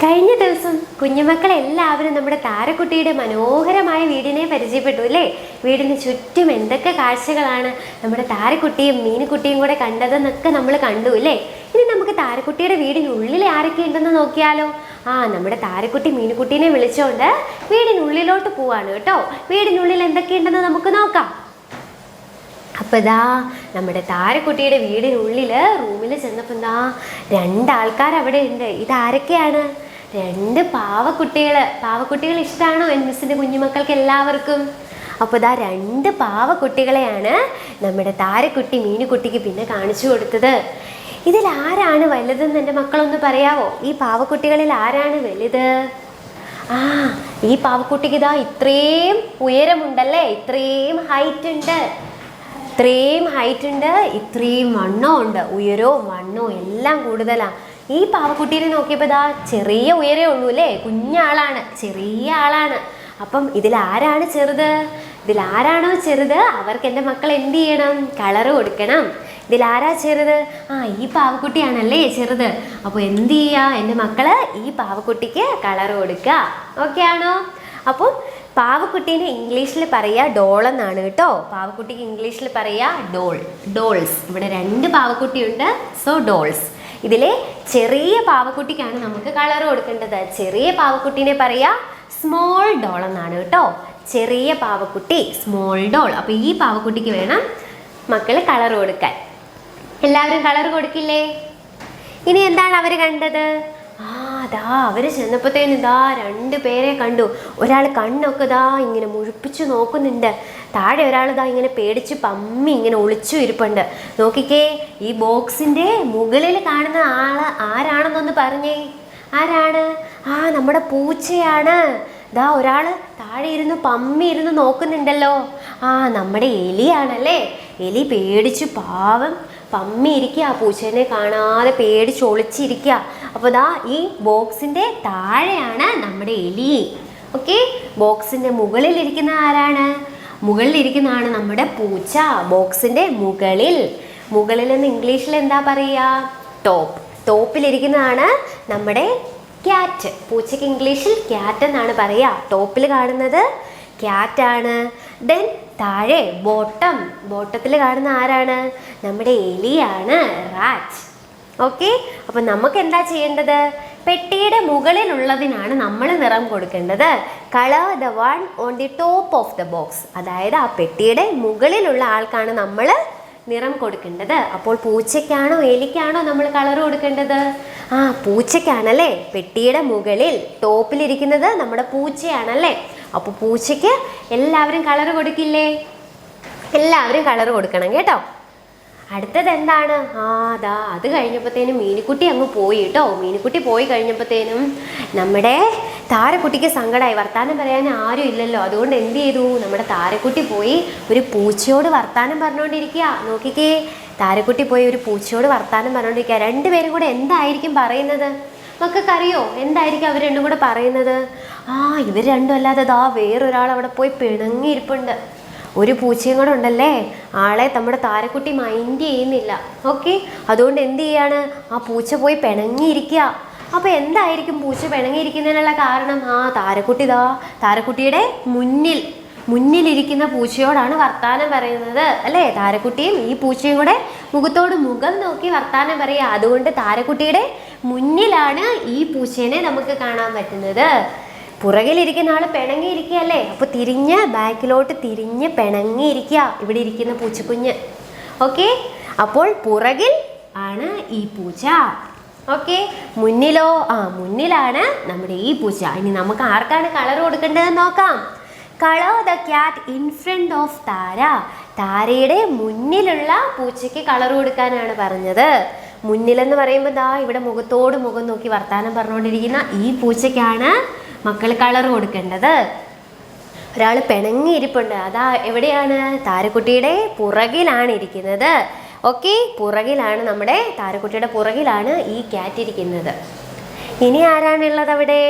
കഴിഞ്ഞ ദിവസം കുഞ്ഞുമക്കളെല്ലാവരും നമ്മുടെ താരക്കുട്ടിയുടെ മനോഹരമായ വീടിനെ പരിചയപ്പെട്ടു അല്ലേ? വീടിന് ചുറ്റും എന്തൊക്കെ കാഴ്ചകളാണ് നമ്മുടെ താരക്കുട്ടിയും മീനുകുട്ടിയും കൂടെ കണ്ടതെന്നൊക്കെ നമ്മൾ കണ്ടു അല്ലേ? ഇനി നമുക്ക് താരക്കുട്ടിയുടെ വീടിനുള്ളിൽ ആരൊക്കെ ഉണ്ടെന്ന് നോക്കിയാലോ? നമ്മുടെ താരക്കുട്ടി മീനുകുട്ടീനെ വിളിച്ചോണ്ട് വീടിനുള്ളിലോട്ട് പോവാണ് കേട്ടോ. വീടിനുള്ളിൽ എന്തൊക്കെയുണ്ടെന്ന് നമുക്ക് നോക്കാം. അപ്പോൾ നമ്മുടെ താരക്കുട്ടിയുടെ വീടിനുള്ളിൽ റൂമിൽ ചെന്നപ്പോൾ രണ്ടാൾക്കാർ അവിടെ ഉണ്ട്. ഇതാരൊക്കെയാണ്? രണ്ട് പാവക്കുട്ടികൾ ഇഷ്ടമാണോ മിസ്സിൻ്റെ കുഞ്ഞുമക്കൾക്ക് എല്ലാവർക്കും? അപ്പോൾ രണ്ട് പാവക്കുട്ടികളെയാണ് നമ്മുടെ താരക്കുട്ടി മീനുകുട്ടിക്ക് പിന്നെ കാണിച്ചു കൊടുത്തത്. ഇതിൽ ആരാണ് വലുതെന്ന് എൻ്റെ മക്കളൊന്ന് പറയാവോ? ഈ പാവക്കുട്ടികളിൽ ആരാണ് വലുത്? ഈ പാവക്കുട്ടിക്ക് ഇത്രയും ഉയരമുണ്ടല്ലേ, ഇത്രയും ഹൈറ്റ് ഉണ്ട്, ഇത്രയും വണ്ണവും ഉണ്ട്. ഉയരവും വണ്ണവും എല്ലാം കൂടുതലാണ്. ഈ പാവക്കുട്ടീനെ നോക്കിയപ്പോൾ ചെറിയ ഉയരേ ഉള്ളൂ അല്ലേ, കുഞ്ഞാളാണ്, ചെറിയ ആളാണ്. അപ്പം ഇതിലാരാണ് ചെറുത്? ഇതിലാരാണോ ചെറുത് അവർക്ക് എൻ്റെ മക്കൾ എന്ത് ചെയ്യണം? കളറ് കൊടുക്കണം. ഇതിലാരാ ചെറുത്? ഈ പാവക്കുട്ടിയാണല്ലേ ചെറുത്. അപ്പോൾ എന്ത് ചെയ്യുക എൻ്റെ മക്കൾ? ഈ പാവക്കുട്ടിക്ക് കളറ് കൊടുക്കുക. ഓക്കെ ആണോ? അപ്പോൾ പാവക്കുട്ടീനെ ഇംഗ്ലീഷിൽ പറയുക ഡോൾ എന്നാണ് കേട്ടോ. പാവക്കുട്ടിക്ക് ഇംഗ്ലീഷിൽ പറയുക ഡോൾസ്. ഇവിടെ രണ്ട് പാവക്കുട്ടിയുണ്ട്, സോ ഡോൾസ്. ഇതിലെ ചെറിയ പാവക്കുട്ടിക്കാണ് നമുക്ക് കളർ കൊടുക്കേണ്ടത്. ചെറിയ പാവക്കുട്ടീനെ പറയുക സ്മോൾ ഡോൾ എന്നാണ് കേട്ടോ. ചെറിയ പാവക്കുട്ടി സ്മോൾ ഡോൾ. അപ്പോൾ ഈ പാവക്കുട്ടിക്ക് വേണം മക്കൾ കളർ കൊടുക്കാൻ. എല്ലാവരും കളർ കൊടുക്കില്ലേ? ഇനി എന്താണ് അവർ കണ്ടത്? അവർ ചെന്നപ്പോഴത്തേന് രണ്ട് പേരെ കണ്ടു. ഒരാൾ കണ്ണൊക്കെ ഇങ്ങനെ മുഴിപ്പിച്ചു നോക്കുന്നുണ്ട്. താഴെ ഒരാൾ ഇങ്ങനെ പേടിച്ച് പമ്മി ഇങ്ങനെ ഒളിച്ചു ഇരിപ്പുണ്ട്. നോക്കിക്കേ, ഈ ബോക്സിൻ്റെ മുകളിൽ കാണുന്ന ആള് ആരാണെന്നൊന്ന് പറഞ്ഞേ. ആരാണ്? നമ്മുടെ പൂച്ചയാണ്. ഒരാൾ താഴെ ഇരുന്ന് പമ്മി ഇരുന്ന് നോക്കുന്നുണ്ടല്ലോ. നമ്മുടെ എലിയാണല്ലേ. എലി പേടിച്ചു പാവം പമ്മി ഇരിക്കുക, പൂച്ചേനെ കാണാതെ പേടിച്ച് ഒളിച്ചിരിക്കുക. അപ്പോൾ ഈ ബോക്സിൻ്റെ താഴെയാണ് നമ്മുടെ എലി. ഓക്കെ, ബോക്സിൻ്റെ മുകളിലിരിക്കുന്ന ആരാണ്? മുകളിലിരിക്കുന്നതാണ് നമ്മുടെ പൂച്ച. ബോക്സിൻ്റെ മുകളിൽ എന്ന് ഇംഗ്ലീഷിൽ എന്താ പറയുക? ടോപ്പിലിരിക്കുന്നതാണ് നമ്മുടെ ക്യാറ്റ്. പൂച്ചയ്ക്ക് ഇംഗ്ലീഷിൽ ക്യാറ്റ് എന്നാണ് പറയുക. ടോപ്പിൽ കാണുന്നത് ക്യാറ്റാണ്. ദെൻ താഴെ ബോട്ടത്തിൽ കാണുന്ന ആരാണ്? നമ്മുടെ എലിയാണ്, റാറ്റ്. ഓക്കെ, അപ്പം നമുക്ക് എന്താ ചെയ്യേണ്ടത്? പെട്ടിയുടെ മുകളിലുള്ളതിനാണ് നമ്മൾ നിറം കൊടുക്കേണ്ടത്. Colour the one on the top of the box. അതായത് ആ പെട്ടിയുടെ മുകളിലുള്ള ആൾക്കാണ് നമ്മൾ നിറം കൊടുക്കേണ്ടത്. അപ്പോൾ പൂച്ചയ്ക്കാണോ എലിക്കാണോ നമ്മൾ കളർ കൊടുക്കേണ്ടത്? പൂച്ചയ്ക്കാണല്ലേ. പെട്ടിയുടെ മുകളിൽ ടോപ്പിലിരിക്കുന്നത് നമ്മുടെ പൂച്ചയാണല്ലേ. അപ്പോൾ പൂച്ചയ്ക്ക് എല്ലാവരും കളർ കൊടുക്കില്ലേ? എല്ലാവരും കളർ കൊടുക്കണം കേട്ടോ. അടുത്തത് എന്താണ്? അത് കഴിഞ്ഞപ്പോഴത്തേനും മീനുകുട്ടി അങ്ങ് പോയി കേട്ടോ. മീനുകുട്ടി പോയി കഴിഞ്ഞപ്പോഴത്തേനും നമ്മുടെ താരക്കുട്ടിക്ക് സങ്കടമായി. വർത്താനം പറയാൻ ആരും ഇല്ലല്ലോ. അതുകൊണ്ട് എന്ത് ചെയ്തു? നമ്മുടെ താരക്കുട്ടി പോയി ഒരു പൂച്ചയോട് വർത്താനം പറഞ്ഞുകൊണ്ടിരിക്കുക. നോക്കിക്കേ, താരക്കുട്ടി പോയി ഒരു പൂച്ചയോട് വർത്താനം പറഞ്ഞുകൊണ്ടിരിക്കുക. രണ്ടുപേരും കൂടെ എന്തായിരിക്കും പറയുന്നത്? മക്കൾക്കറിയോ എന്തായിരിക്കും അവർ രണ്ടും കൂടെ പറയുന്നത്? ഇവർ രണ്ടും അല്ലാതെ വേറൊരാൾ അവിടെ പോയി പിണങ്ങിയിരിപ്പുണ്ട്. ഒരു പൂച്ചയും കൂടെ ഉണ്ടല്ലേ, ആളെ നമ്മുടെ താരക്കുട്ടി മൈൻഡ് ചെയ്യുന്നില്ല. ഓക്കെ, അതുകൊണ്ട് എന്ത് ചെയ്യാണ്? ആ പൂച്ച പോയി പിണങ്ങിയിരിക്കുക. അപ്പോൾ എന്തായിരിക്കും പൂച്ച പിണങ്ങിയിരിക്കുന്നതിനുള്ള കാരണം? താരക്കുട്ടിയുടെ മുന്നിലിരിക്കുന്ന പൂച്ചയോടാണ് വർത്താനം പറയുന്നത് അല്ലേ? താരക്കുട്ടിയും ഈ പൂച്ചയും കൂടെ മുഖത്തോട് മുഖം നോക്കി വർത്താനം പറയുക. അതുകൊണ്ട് താരക്കുട്ടിയുടെ മുന്നിലാണ് ഈ പൂച്ചേനെ നമുക്ക് കാണാൻ പറ്റുന്നത്. പുറകിലിരിക്കുന്ന ആൾ പിണങ്ങിയിരിക്കുകയല്ലേ. അപ്പോൾ ബാക്കിലോട്ട് തിരിഞ്ഞ് പിണങ്ങിയിരിക്കുക ഇവിടെ ഇരിക്കുന്ന പൂച്ചക്കുഞ്ഞ്. ഓക്കെ, അപ്പോൾ പുറകിൽ ആണ് ഈ പൂച്ച. ഓക്കെ, മുന്നിലാണ് നമ്മുടെ ഈ പൂച്ച. ഇനി നമുക്ക് ആർക്കാണ് കളർ കൊടുക്കേണ്ടതെന്ന് നോക്കാം. Colour the cat in front of താരയുടെ മുന്നിലുള്ള പൂച്ചയ്ക്ക് കളർ കൊടുക്കാനാണ് പറഞ്ഞത്. മുന്നിലെന്ന് പറയുമ്പോൾ ഇവിടെ മുഖത്തോട് മുഖം നോക്കി വർത്താനം പറഞ്ഞുകൊണ്ടിരിക്കുന്ന ഈ പൂച്ചയ്ക്കാണ് മക്കൾ കളർ കൊടുക്കേണ്ടത്. ഒരാൾ പിണങ്ങിയിരിപ്പുണ്ട്. എവിടെയാണ്? താരക്കുട്ടിയുടെ പുറകിലാണ് ഇരിക്കുന്നത്. ഓക്കെ, പുറകിലാണ് നമ്മുടെ താരക്കുട്ടിയുടെ പുറകിലാണ് ഈ ക്യാറ്റ് ഇരിക്കുന്നത്. ഇനി ആരാണുള്ളത് അവിടെ?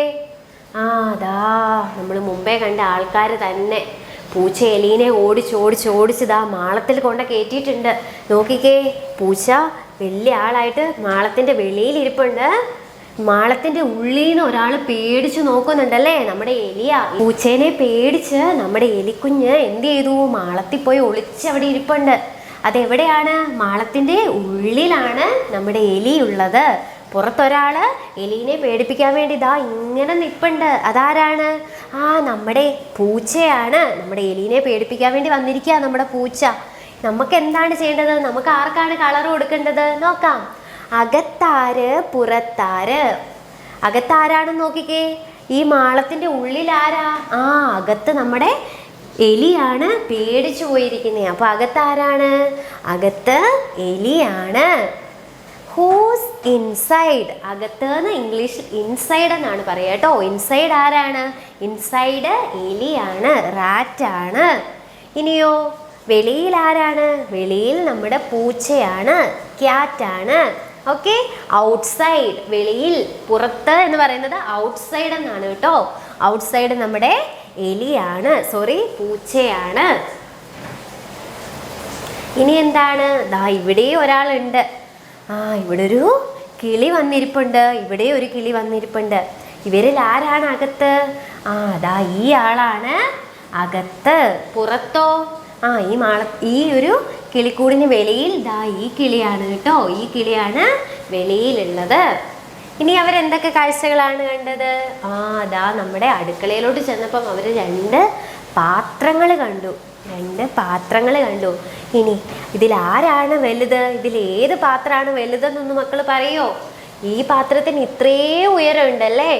നമ്മൾ മുമ്പേ കണ്ട ആൾക്കാർ തന്നെ. പൂച്ച എലീനെ ഓടിച്ച് മാളത്തിൽ കൊണ്ട് കയറ്റിയിട്ടുണ്ട്. നോക്കിക്കേ, പൂച്ച വലിയ ആളായിട്ട് മാളത്തിൻ്റെ വെളിയിലിരിപ്പുണ്ട്. മാളത്തിന്റെ ഉള്ളിൽ നിന്ന് ഒരാൾ പേടിച്ചു നോക്കുന്നുണ്ടല്ലേ, നമ്മുടെ എലിയാ. പൂച്ചേനെ പേടിച്ച് നമ്മുടെ എലിക്കുഞ്ഞ് എന്ത് ചെയ്തു? മാളത്തിൽ പോയി ഒളിച്ച് അവിടെ ഇരിപ്പുണ്ട്. അതെവിടെയാണ്? മാളത്തിന്റെ ഉള്ളിലാണ് നമ്മുടെ എലി ഉള്ളത്. പുറത്തൊരാള് എലീനെ പേടിപ്പിക്കാൻ വേണ്ടി ഇതാ ഇങ്ങനെ നിപ്പുണ്ട്. അതാരാണ്? നമ്മുടെ പൂച്ചയാണ്. നമ്മുടെ എലീനെ പേടിപ്പിക്കാൻ വേണ്ടി വന്നിരിക്കുക നമ്മുടെ പൂച്ച. നമുക്ക് എന്താണ് ചെയ്യേണ്ടത്? നമുക്ക് ആർക്കാണ് കളർ കൊടുക്കേണ്ടത്? നോക്കാം. അകത്താര് പുറത്താര്. അകത്താരാണെന്ന് നോക്കിക്കേ. ഈ മാളത്തിന്റെ ഉള്ളിൽ ആരാ? അകത്ത് നമ്മുടെ എലിയാണ് പേടിച്ചു പോയിരിക്കുന്നത്. അപ്പൊ അകത്താരാണ്? അകത്ത് എലിയാണ്. Whose inside? അകത്ത് എന്ന് ഇംഗ്ലീഷിൽ ഇൻസൈഡ് എന്നാണ് പറയുക കേട്ടോ. ഇൻസൈഡ് ആരാണ്? ഇൻസൈഡ് എലിയാണ്, റാറ്റാണ്. ഇനിയോ വെളിയിൽ ആരാണ്? വെളിയിൽ നമ്മുടെ പൂച്ചയാണ്, ക്യാറ്റാണ്. ഓക്കെ. ഔട്ട്സൈഡ് വെളിയിൽ, പുറത്ത് എന്ന് പറയുന്നത് ഔട്ട്സൈഡ് എന്നാണ് കേട്ടോ. ഔട്ട്സൈഡ് നമ്മുടെ എലിയാണ്, പൂച്ചയാണ്. ഇനി എന്താണ്? ദാ ഇവിടെ ഒരാളുണ്ട്. ഇവിടെ ഒരു കിളി വന്നിരിപ്പുണ്ട്. ഇവിടെ ഒരു കിളി വന്നിരിപ്പുണ്ട്. ഇവരിൽ ആരാണ് അകത്ത്? അതാ ഈ ആളാണ് അകത്ത്. പുറത്തോ? ഈ ഒരു കിളിക്കൂടിന് വെളിയിൽ ദാ ഈ കിളിയാണ് കേട്ടോ. ഈ കിളിയാണ് വെളിയിലുള്ളത്. ഇനി അവരെന്തൊക്കെ കാഴ്ചകളാണ് കണ്ടത്? ദാ നമ്മുടെ അടുക്കളയിലോട്ട് ചെന്നപ്പം അവർ 2 പാത്രങ്ങൾ കണ്ടു. 2 പാത്രങ്ങൾ കണ്ടു. ഇനി ഇതിലാരാണ് വലുത്? ഇതിലേത് പാത്രമാണ് വലുതെന്നൊന്ന് മക്കൾ പറയോ? ഈ പാത്രത്തിന് ഇത്രേ ഉയരം ഉണ്ടല്ലേ.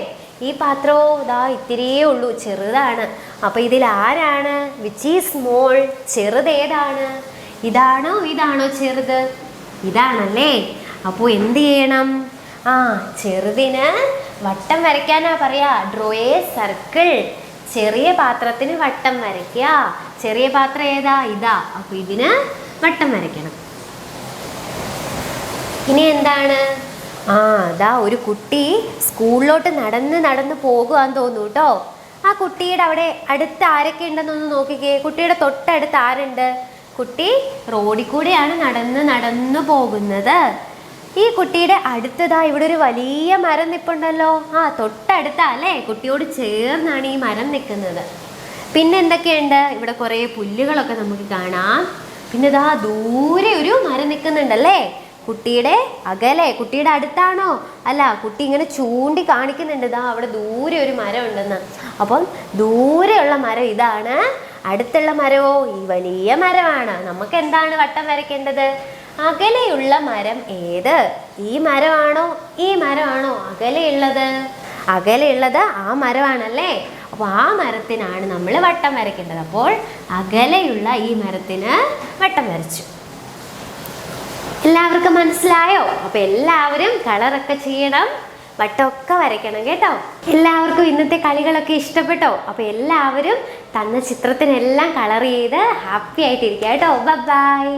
ഈ പാത്രമോ ദാ ഇത്തിരിയേ ഉള്ളൂ, ചെറുതാണ്. അപ്പൊ ഇതിലാരാണ്? Which is small? ചെറുതേതാണ്? ഇതാണോ ചെറുത്? ഇതാണല്ലേ. അപ്പോൾ എന്ത് ചെയ്യണം? ചെറുതിന് വട്ടം വരയ്ക്കാനാ പറയാ. Draw A circle. ചെറിയ പാത്രത്തിന് വട്ടം വരയ്ക്കുക. ചെറിയ പാത്രം ഏതാ? ഇതാ. അപ്പൊ ഇതിന് വട്ടം വരയ്ക്കണം. ഇനി എന്താണ്? അതാ ഒരു കുട്ടി സ്കൂളിലോട്ട് നടന്ന് പോകുവാന്ന് തോന്നുന്നു കേട്ടോ. ആ കുട്ടിയുടെ അവിടെ അടുത്ത് ആരൊക്കെ ഉണ്ടെന്നൊന്ന് നോക്കിക്കേ. കുട്ടിയുടെ തൊട്ടടുത്ത് ആരുണ്ട്? കുട്ടി റോഡിൽ കൂടെയാണ് നടന്നു പോകുന്നത്. ഈ കുട്ടിയുടെ അടുത്തതാ ഇവിടെ ഒരു വലിയ മരം നിൽപ്പുണ്ടല്ലോ. തൊട്ടടുത്താ അല്ലേ? കുട്ടിയോട് ചേർന്നാണ് ഈ മരം നിൽക്കുന്നത്. പിന്നെ എന്തൊക്കെയുണ്ട്? ഇവിടെ കുറേ പുല്ലുകളൊക്കെ നമുക്ക് കാണാം. പിന്നെ ഇതാ ദൂരെ ഒരു മരം നിൽക്കുന്നുണ്ടല്ലേ. കുട്ടിയുടെ അകലെ, കുട്ടിയുടെ അടുത്താണോ? അല്ല, കുട്ടി ഇങ്ങനെ ചൂണ്ടി കാണിക്കുന്നുണ്ട്. ഇതാ അവിടെ ദൂരെ ഒരു മരം ഉണ്ടെന്ന്. അപ്പം ദൂരെയുള്ള മരം ഇതാണ്. അടുത്തുള്ള മരമോ ഈ വലിയ മരമാണ്. നമുക്ക് എന്താണ് വട്ടം വരയ്ക്കേണ്ടത്? അകലെയുള്ള മരം ഏത്? ഈ മരമാണോ ഈ മരമാണോ അകലെയുള്ളത്? അകലെയുള്ളത് ആ മരമാണല്ലേ. അപ്പോൾ ആ മരത്തിനാണ് നമ്മൾ വട്ടം വരയ്ക്കേണ്ടത്. അപ്പോൾ അകലെയുള്ള ഈ മരത്തിന് വട്ടം വരച്ചു. എല്ലാവർക്കും മനസ്സിലായോ? അപ്പോൾ എല്ലാവരും കളറൊക്കെ ചെയ്യണം, വട്ടമൊക്കെ വരയ്ക്കണം കേട്ടോ. എല്ലാവർക്കും ഇന്നത്തെ കളികളൊക്കെ ഇഷ്ടപ്പെട്ടോ? അപ്പോൾ എല്ലാവരും തന്ന ചിത്രത്തിനെല്ലാം കളർ ചെയ്ത് ഹാപ്പി ആയിട്ടിരിക്കുക കേട്ടോ. ബൈ.